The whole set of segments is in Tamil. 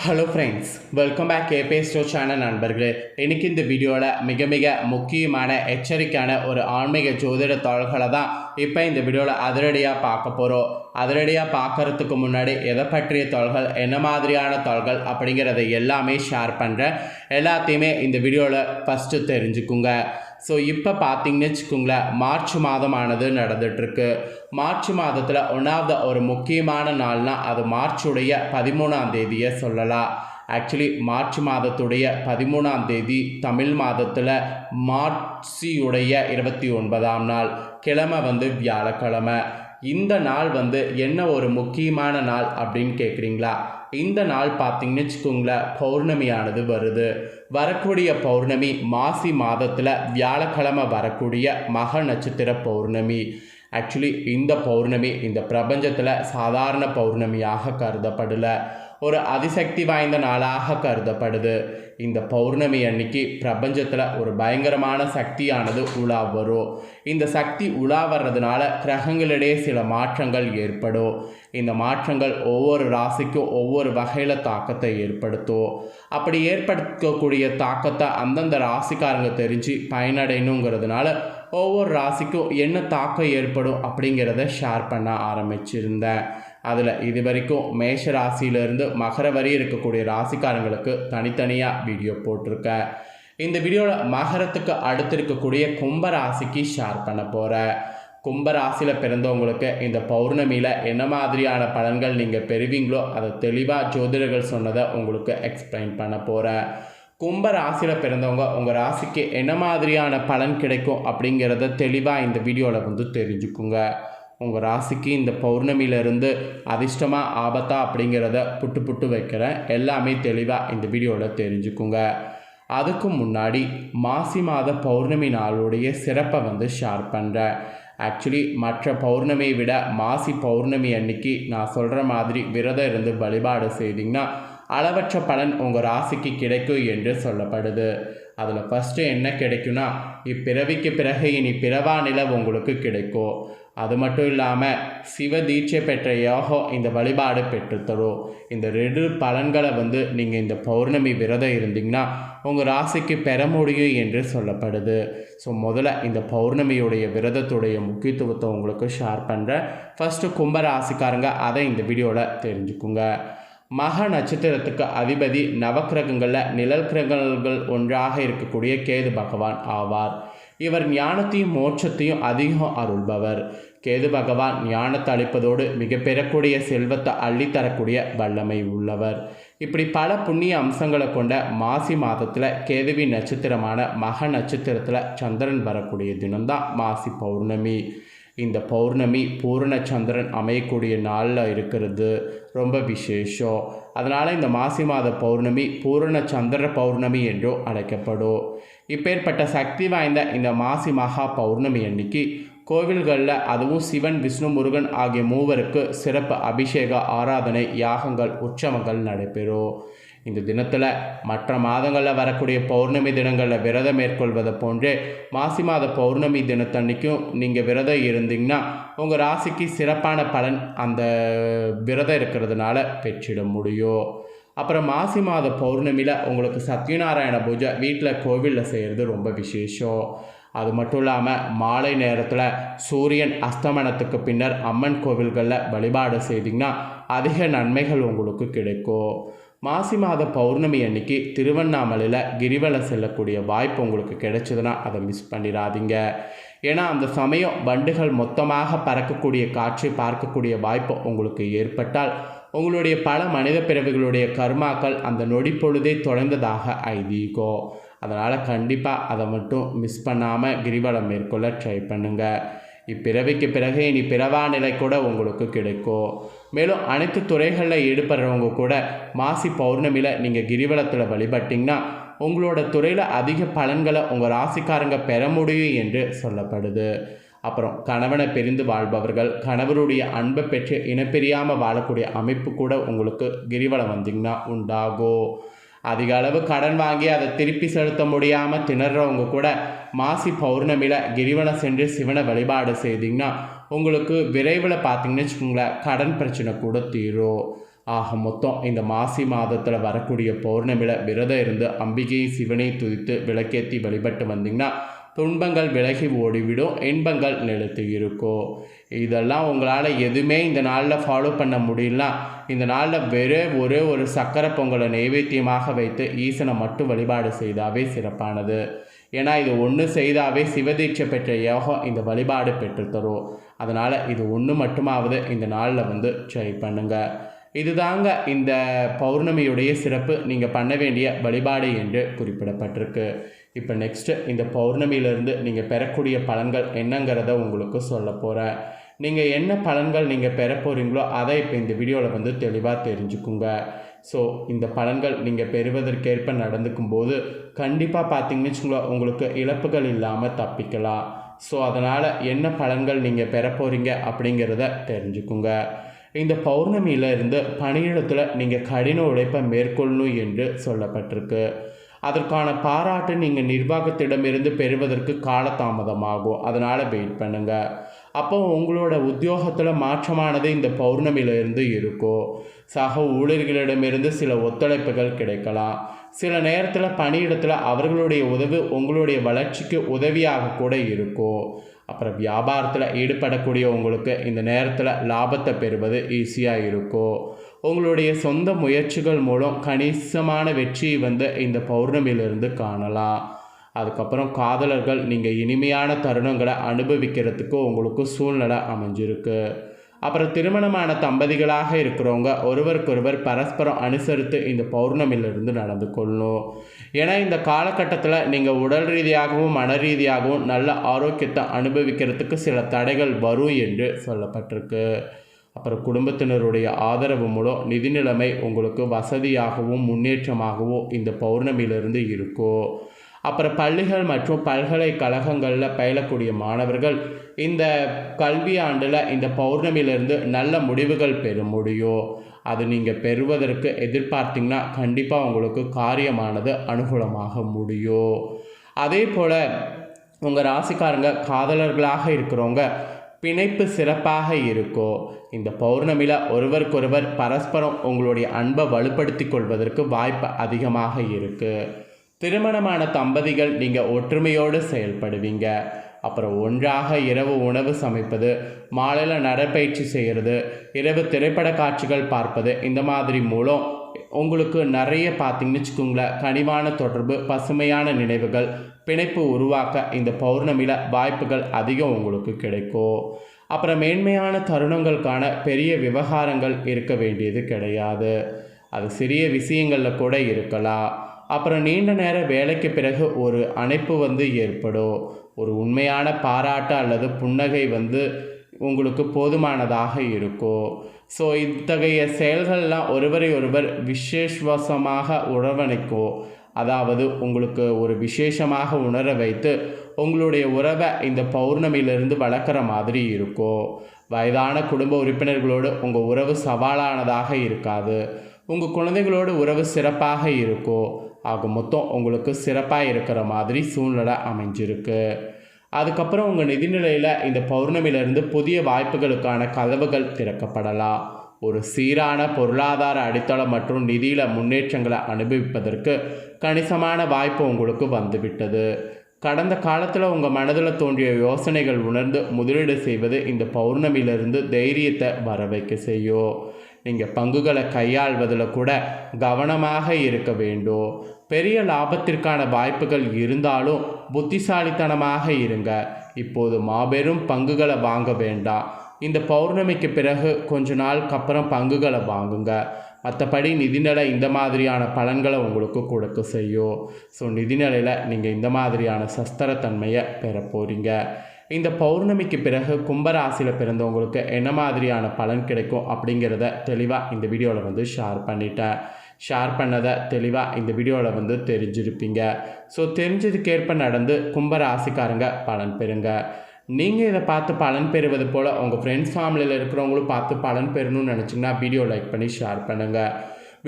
ஹலோ ஃப்ரெண்ட்ஸ், வெல்கம் பேக் கேபே ஸ்டோ சேனல் நண்பர்களே. இன்றைக்கி இந்த வீடியோவில் மிக மிக முக்கியமான எச்சரிக்கையான ஒரு ஆன்மீக ஜோதிட தாள்களை தான் இப்போ இந்த வீடியோவில் அதிரடியாக பார்க்க போகிறோம். அதிரடியாக பார்க்குறதுக்கு முன்னாடி எதை பற்றிய தாள்கள், என்ன மாதிரியான தாள்கள் அப்படிங்கிறத எல்லாமே ஷேர் பண்ணுறேன். எல்லாத்தையுமே இந்த வீடியோவில் ஃபஸ்ட்டு தெரிஞ்சுக்குங்க. ஸோ இப்போ பார்த்தீங்கன்னு வச்சுக்கோங்களேன், மார்ச் மாதமானது நடந்துகிட்ருக்கு. மார்ச் மாதத்தில் ஒன்றாவது ஒரு முக்கியமான நாள்னால் அது மார்ச்சுடைய 13ஆம் தேதியை சொல்லலாம். ஆக்சுவலி மார்ச் மாதத்துடைய 13ஆம் தேதி தமிழ் மாதத்தில் மார்ச்சியுடைய 29ஆம் நாள், கிழமை வியாழக்கிழமை. இந்த நாள் என்ன ஒரு முக்கியமான நாள் அப்படின்னு கேட்குறீங்களா? இந்த நாள் பார்த்தீங்கன்னு வச்சுக்கோங்களேன், பௌர்ணமியானது வருது. வரக்கூடிய பௌர்ணமி மாசி மாதத்தில் வியாழக்கிழமை வரக்கூடிய மக நட்சத்திர பௌர்ணமி. ஆக்சுவலி இந்த பௌர்ணமி இந்த பிரபஞ்சத்தில் சாதாரண பௌர்ணமியாக கருதப்படலை, ஒரு அதிசக்தி வாய்ந்த நாளாக கருதப்படுது. இந்த பௌர்ணமி அன்னைக்கு பிரபஞ்சத்தில் ஒரு பயங்கரமான சக்தியானது உலா வரும். இந்த சக்தி உலா வர்றதுனால கிரகங்களிடையே சில மாற்றங்கள் ஏற்படும். இந்த மாற்றங்கள் ஒவ்வொரு ராசிக்கும் ஒவ்வொரு வகையில் தாக்கத்தை ஏற்படுத்தும். அப்படி ஏற்படுத்தக்கூடிய தாக்கத்தை அந்தந்த ராசிக்காரங்க தெரிஞ்சு பயனடையணுங்கிறதுனால ஒவ்வொரு ராசிக்கும் என்ன தாக்கம் ஏற்படும் அப்படிங்கிறத ஷேர் பண்ண ஆரம்பிச்சிருந்தேன். அதில் இது வரைக்கும் மேஷ ராசியிலேருந்து மகர வரி இருக்கக்கூடிய ராசிக்காரங்களுக்கு தனித்தனியாக வீடியோ போட்டிருக்கேன். இந்த வீடியோவில் மகரத்துக்கு அடுத்து இருக்கக்கூடிய கும்ப ராசிக்கு ஷேர் பண்ண போகிறேன். கும்ப ராசியில் பிறந்தவங்களுக்கு இந்த பௌர்ணமியில் என்ன மாதிரியான பலன்கள் நீங்கள் பெறுவீங்களோ அதை தெளிவாக ஜோதிடர்கள் சொன்னதை உங்களுக்கு எக்ஸ்பிளைன் பண்ண போகிறேன். கும்ப ராசியில் பிறந்தவங்க உங்கள் ராசிக்கு என்ன மாதிரியான பலன் கிடைக்கும் அப்படிங்கிறத தெளிவாக இந்த வீடியோவில் தெரிஞ்சுக்குங்க. உங்கள் ராசிக்கு இந்த பௌர்ணமியிலிருந்து அதிர்ஷ்டமாக ஆபத்தா அப்படிங்கிறத புட்டு வைக்கிறேன். எல்லாமே தெளிவாக இந்த வீடியோவில் தெரிஞ்சுக்குங்க. அதுக்கு முன்னாடி மாசி மாத பௌர்ணமி நாளுடைய சிறப்பை ஷேர் பண்ணுறேன். ஆக்சுவலி மற்ற பௌர்ணமியை விட மாசி பௌர்ணமி அன்னைக்கு நான் சொல்கிற மாதிரி விரதம் இருந்து வழிபாடு செய்திங்கன்னா அளவற்ற பலன் உங்கள் ராசிக்கு கிடைக்கும் என்று சொல்லப்படுது. அதில் ஃபஸ்ட்டு என்ன கிடைக்குன்னா, இப்பிறவிக்கு பிறகு இனி பிறவா நிலை உங்களுக்கு கிடைக்கும். அது மட்டும் இல்லாமல் சிவ தீட்சை பெற்ற யோகம் இந்த வழிபாடு பெற்றுத்தரும். இந்த 2 பலன்களை நீங்கள் இந்த பௌர்ணமி விரதம் இருந்தீங்கன்னா உங்கள் ராசிக்கு பெற முடியும் என்று சொல்லப்படுது. ஸோ முதல்ல இந்த பௌர்ணமியுடைய விரதத்துடைய முக்கியத்துவத்தை உங்களுக்கு ஷேர் பண்ணுறேன். ஃபஸ்ட்டு கும்ப ராசிக்காரங்க அதை இந்த வீடியோவில் தெரிஞ்சுக்குங்க. மக நட்சத்திரத்துக்கு அதிபதி நவக்கிரகங்களில் நிழல் கிரகங்கள் ஒன்றாக இருக்கக்கூடிய கேது பகவான் ஆவார். இவர் ஞானத்தையும் மோட்சத்தையும் அதிகம் அருள்பவர். கேது பகவான் ஞானத்தை அளிப்பதோடு மிக பெறக்கூடிய செல்வத்தை அள்ளித்தரக்கூடிய வல்லமை உள்ளவர். இப்படி பல புண்ணிய அம்சங்களை கொண்ட மாசி மாதத்தில் கேதுவின் நட்சத்திரமான மக நட்சத்திரத்தில் சந்திரன் வரக்கூடிய தினம்தான் மாசி பௌர்ணமி. இந்த பௌர்ணமி பூரண சந்திரன் அமையக்கூடிய நாளில் இருக்கிறது ரொம்ப விசேஷம். அதனால் இந்த மாசி மாத பௌர்ணமி பூரண சந்திர பௌர்ணமி என்றும் அழைக்கப்படும். இப்பேற்பட்ட சக்தி வாய்ந்த இந்த மாசி மகா பௌர்ணமி அன்னைக்கு கோவில்களில், அதுவும் சிவன், விஷ்ணு, முருகன் ஆகிய மூவருக்கு சிறப்பு அபிஷேக, ஆராதனை, யாகங்கள், உற்சவங்கள் நடைபெறும். இந்த தினத்தில் மற்ற மாதங்களில் வரக்கூடிய பௌர்ணமி தினங்களில் விரதம் மேற்கொள்வதை போன்றே மாசி மாத பௌர்ணமி தினத்தன்னைக்கும் நீங்கள் விரதம் இருந்தீங்கன்னா உங்கள் ராசிக்கு சிறப்பான பலன் அந்த விரதம் இருக்கிறதுனால பெற்றிட முடியும். அப்புறம் மாசி மாத பௌர்ணமியில் உங்களுக்கு சத்யநாராயண பூஜை வீட்டில் கோவிலில் செய்கிறது ரொம்ப விசேஷம். அது மட்டும் இல்லாமல் மாலை நேரத்தில் சூரியன் அஸ்தமனத்துக்கு பின்னர் அம்மன் கோவில்களில் வழிபாடு செய்திங்கன்னா அதிக நன்மைகள் உங்களுக்கு கிடைக்கும். மாசி மாத பௌர்ணமி அன்னைக்கு திருவண்ணாமலையில் கிரிவலம் செல்லக்கூடிய வாய்ப்பு உங்களுக்கு கிடைச்சதுன்னா அதை மிஸ் பண்ணிடாதீங்க. ஏன்னா அந்த சமயம் வண்டுகள் மொத்தமாக பறக்கக்கூடிய காட்சி பார்க்கக்கூடிய வாய்ப்பு உங்களுக்கு ஏற்பட்டால் உங்களுடைய பல மனித பிறவிகளுடைய கர்மாக்கள் அந்த நொடி பொழுதே தொலைந்ததாக ஐதீகம். அதனால் கண்டிப்பாக அதை மட்டும் மிஸ் பண்ணாமல் கிரிவலம் மேற்கொள்ள ட்ரை பண்ணுங்கள். இப்பிறவிக்கு பிறகு இனி பிறவா நிலை கூட உங்களுக்கு கிடைக்கும். மேலும் அனைத்து துறைகளில் ஈடுபடுறவங்க கூட மாசி பௌர்ணமியில் நீங்கள் கிரிவலத்தில் வழிபட்டிங்கன்னா உங்களோட துறையில் அதிக பலன்களை உங்கள் ராசிக்காரங்க பெற முடியும் என்று சொல்லப்படுது. அப்புறம் கணவனை பிரிந்து வாழ்பவர்கள் கணவருடைய அன்பை பெற்று இனப்பிரியாமல் வாழக்கூடிய அமைப்பு கூட உங்களுக்கு கிரிவலம் வந்தீங்கன்னா உண்டாகும். அதிக அளவு கடன் வாங்கி அதை திருப்பி செலுத்த முடியாமல் திணறவங்க கூட மாசி பௌர்ணமியில் கிரிவலம் சென்று சிவனை வழிபாடு செய்திங்கன்னா உங்களுக்கு விரைவில் பார்த்திங்கன்னு வச்சுக்கோங்களேன் கடன் பிரச்சனை கூட தீரும். ஆக மொத்தம் இந்த மாசி மாதத்தில் வரக்கூடிய பௌர்ணமியில் விரதம் இருந்து அம்பிகை சிவனை துதித்து விளக்கேற்றி வழிபட்டு வந்தீங்கன்னா துன்பங்கள் விலகி ஓடிவிடும், இன்பங்கள் நிலைத்து இருக்கும். இதெல்லாம் உங்களால் எதுவுமே இந்த நாளில் ஃபாலோ பண்ண முடியலனா இந்த நாளில் ஒரே ஒரு சக்கரை பொங்கலை நைவேத்தியமாக வைத்து ஈசனை மட்டும் வழிபாடு செய்தாவே சிறப்பானது. ஏன்னா இது ஒன்று செய்தாவே சிவதீட்சை பெற்ற யோகம் இந்த வழிபாடு பெற்றுத்தரும். அதனால் இது ஒன்று மட்டுமாவது இந்த நாளில் ட்ரை பண்ணுங்கள். இதுதாங்க இந்த பௌர்ணமியுடைய சிறப்பு, நீங்கள் பண்ண வேண்டிய வழிபாடு என்று குறிப்பிடப்பட்டிருக்கு. இப்போ நெக்ஸ்ட்டு இந்த பௌர்ணமியிலேருந்து நீங்கள் பெறக்கூடிய பலன்கள் என்னங்கிறத உங்களுக்கு சொல்ல போகிறேன். நீங்கள் என்ன பலன்கள் நீங்கள் பெற போகிறீங்களோ அதை இப்போ இந்த வீடியோவில் தெளிவாக தெரிஞ்சுக்குங்க. ஸோ இந்த பலன்கள் நீங்கள் பெறுவதற்கேற்ப நடந்துக்கும் போது கண்டிப்பாக பார்த்தீங்கன்னு வச்சுக்கோங்களேன், உங்களுக்கு இழப்புகள் இல்லாமல் தப்பிக்கலாம். ஸோ அதனால் என்ன பலன்கள் நீங்கள் பெற போகிறீங்க அப்படிங்கிறத தெரிஞ்சுக்குங்க. இந்த பௌர்ணமியில் இருந்து பணியிடத்தில் நீங்கள் கடின உழைப்பை மேற்கொள்ளணும் என்று சொல்லப்பட்டிருக்கு. அதற்கான பாராட்டு நீங்கள் நிர்வாகத்திடமிருந்து பெறுவதற்கு காலதாமதமாகும். அதனால் வெயிட் பண்ணுங்கள். அப்போ உங்களோட உத்தியோகத்தில் மாற்றமானது இந்த பௌர்ணமியிலிருந்து இருக்கும். சக ஊழியர்களிடமிருந்து சில ஒத்துழைப்புகள் கிடைக்கலாம். சில நேரத்தில் பணியிடத்தில் அவர்களுடைய உதவி உங்களுடைய வளர்ச்சிக்கு உதவியாக கூட இருக்கும். அப்புறம் வியாபாரத்தில் ஈடுபடக்கூடிய உங்களுக்கு இந்த நேரத்தில் லாபத்தை பெறுவது ஈஸியாக இருக்கும். உங்களுடைய சொந்த முயற்சிகள் மூலம் கணிசமான வெற்றியை இந்த பௌர்ணமியிலிருந்து காணலாம். அதுக்கப்புறம் காதலர்கள் நீங்கள் இனிமையான தருணங்களை அனுபவிக்கிறதுக்கு உங்களுக்கு சூழ்நிலை அமைஞ்சிருக்கு. அப்புறம் திருமணமான தம்பதிகளாக இருக்கிறவங்க ஒருவருக்கொருவர் பரஸ்பரம் அனுசரித்து இந்த பௌர்ணமியிலிருந்து நடந்து கொள்ளணும். ஏன்னா இந்த காலகட்டத்தில் நீங்கள் உடல் ரீதியாகவும் மன ரீதியாகவும் நல்ல ஆரோக்கியத்தை அனுபவிக்கிறதுக்கு சில தடைகள் வரும் என்று சொல்லப்பட்டிருக்கு. அப்புறம் குடும்பத்தினருடைய ஆதரவு மூலம் நிதி நிலைமை உங்களுக்கு வசதியாகவும் முன்னேற்றமாகவும் இந்த பௌர்ணமியிலிருந்து இருக்கும். அப்புறம் பள்ளிகள் மற்றும் பல்கலைக்கழகங்களில் பயிலக்கூடிய மாணவர்கள் இந்த கல்வி ஆண்டில் இந்த பௌர்ணமியிலிருந்து நல்ல முடிவுகள் பெற முடியும். அது நீங்கள் பெறுவதற்கு எதிர்பார்த்திங்கன்னா கண்டிப்பாக உங்களுக்கு காரியமானது அனுகூலமாக முடியும். அதே போல் உங்கள் ராசிக்காரங்க காதலர்களாக இருக்கிறவங்க பிணைப்பு சிறப்பாக இருக்கும். இந்த பௌர்ணமியில் ஒருவருக்கொருவர் பரஸ்பரம் உங்களுடைய அன்பை வலுப்படுத்தி கொள்வதற்கு வாய்ப்பு அதிகமாக இருக்குது. திருமணமான தம்பதிகள் நீங்கள் ஒற்றுமையோடு செயல்படுவீங்க. அப்புறம் ஒன்றாக இரவு உணவு சமைப்பது, மாலையில் நடைப்பயிற்சி செய்கிறது, இரவு திரைப்பட காட்சிகள் பார்ப்பது, இந்த மாதிரி மூலம் உங்களுக்கு நிறைய பார்த்தீங்கன்னு வச்சுக்கோங்களேன் கனிவான தொடர்பு, பசுமையான நினைவுகள், பிணைப்பு உருவாக்க இந்த பௌர்ணமியில் வாய்ப்புகள் அதிகம் உங்களுக்கு கிடைக்கும். அப்புறம் மேன்மையான தருணங்களுக்கான பெரிய விவகாரங்கள் இருக்க வேண்டியது கிடையாது. அது சிறிய விஷயங்களில் கூட இருக்கலாம். அப்புறம் நீண்ட நேர வேலைக்கு பிறகு ஒரு அணைப்பு ஏற்படும். ஒரு உண்மையான பாராட்டு அல்லது புன்னகை உங்களுக்கு போதுமானதாக இருக்கும். ஸோ இத்தகைய செயல்கள்லாம் ஒருவரை ஒருவர் விசேஷமாக உறவணைக்கும். அதாவது உங்களுக்கு ஒரு விசேஷமாக உணர வைத்து உங்களுடைய உறவை இந்த பௌர்ணமியிலிருந்து வளர்க்குற மாதிரி இருக்கும். வயதான குடும்ப உறுப்பினர்களோடு உங்கள் உறவு சவாலானதாக இருக்காது. உங்கள் குழந்தைகளோடு உறவு சிறப்பாக இருக்கும். ஆக மொத்தம் உங்களுக்கு சிறப்பாக இருக்கிற மாதிரி சூழ்நிலை அமைஞ்சிருக்கு. அதுக்கப்புறம் உங்கள் நிதிநிலையில் இந்த பௌர்ணமியிலிருந்து புதிய வாய்ப்புகளுக்கான கதவுகள் திறக்கப்படலாம். ஒரு சீரான பொருளாதார அடித்தளம் மற்றும் நிதியில் முன்னேற்றங்களை அனுபவிப்பதற்கு கணிசமான வாய்ப்பு உங்களுக்கு வந்துவிட்டது. கடந்த காலத்தில் உங்கள் மனதில் தோன்றிய யோசனைகள் உணர்ந்து முதலீடு செய்வது இந்த பௌர்ணமியிலிருந்து தைரியத்தை வர வைக்க செய்யும். நீங்கள் பங்குகளை கையாள்வதில் கூட கவனமாக இருக்க வேண்டும். பெரிய லாபத்திற்கான வாய்ப்புகள் இருந்தாலும் புத்திசாலித்தனமாக இருங்க. இப்போது மாபெரும் பங்குகளை வாங்க வேண்டாம். இந்த பௌர்ணமிக்கு பிறகு கொஞ்ச நாளுக்கு அப்புறம் பங்குகளை வாங்குங்க. மற்றபடி நிதிநிலை இந்த மாதிரியான பலன்களை உங்களுக்கு கொடுக்க செய்யும். ஸோ நிதிநிலையில் நீங்கள் இந்த மாதிரியான சஸ்திரத்தன்மையை பெற போகிறீங்க. இந்த பௌர்ணமிக்கு பிறகு கும்பராசியில் பிறந்தவங்களுக்கு என்ன மாதிரியான பலன் கிடைக்கும் அப்படிங்கிறத தெளிவாக இந்த வீடியோவில் ஷேர் பண்ணிட்டேன். ஷேர் பண்ணதை தெளிவாக இந்த வீடியோவில் தெரிஞ்சிருப்பீங்க. ஸோ தெரிஞ்சதுக்கேற்ப நடந்து கும்பராசிக்காரங்க பலன் பெறுங்க. நீங்கள் இதை பார்த்து பலன் பெறுவது போல் உங்கள் ஃப்ரெண்ட்ஸ் ஃபேமிலியில் இருக்கிறவங்களும் பார்த்து பலன் பெறணும்னு நினச்சிங்கன்னா வீடியோ லைக் பண்ணி ஷேர் பண்ணுங்கள்.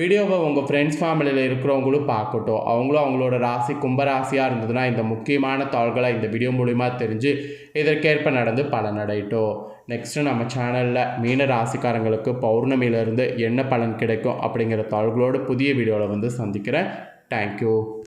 வீடியோவை உங்கள் ஃப்ரெண்ட்ஸ் ஃபேமிலியில் இருக்கிறவங்களும் பார்க்கட்டும். அவங்களும் அவங்களோட ராசி கும்பராசியாக இருந்ததுன்னா இந்த முக்கியமான தாள்களை இந்த வீடியோ மூலிமா தெரிஞ்சு இதற்கேற்ப நடந்து பலனடையட்டும். நெக்ஸ்ட்டு நம்ம சேனலில் மீன ராசிக்காரங்களுக்கு பௌர்ணமியிலேருந்து என்ன பலன் கிடைக்கும் அப்படிங்கிற தாள்களோடு புதிய வீடியோவில் வந்து சந்திக்கிறேன். தேங்க்யூ.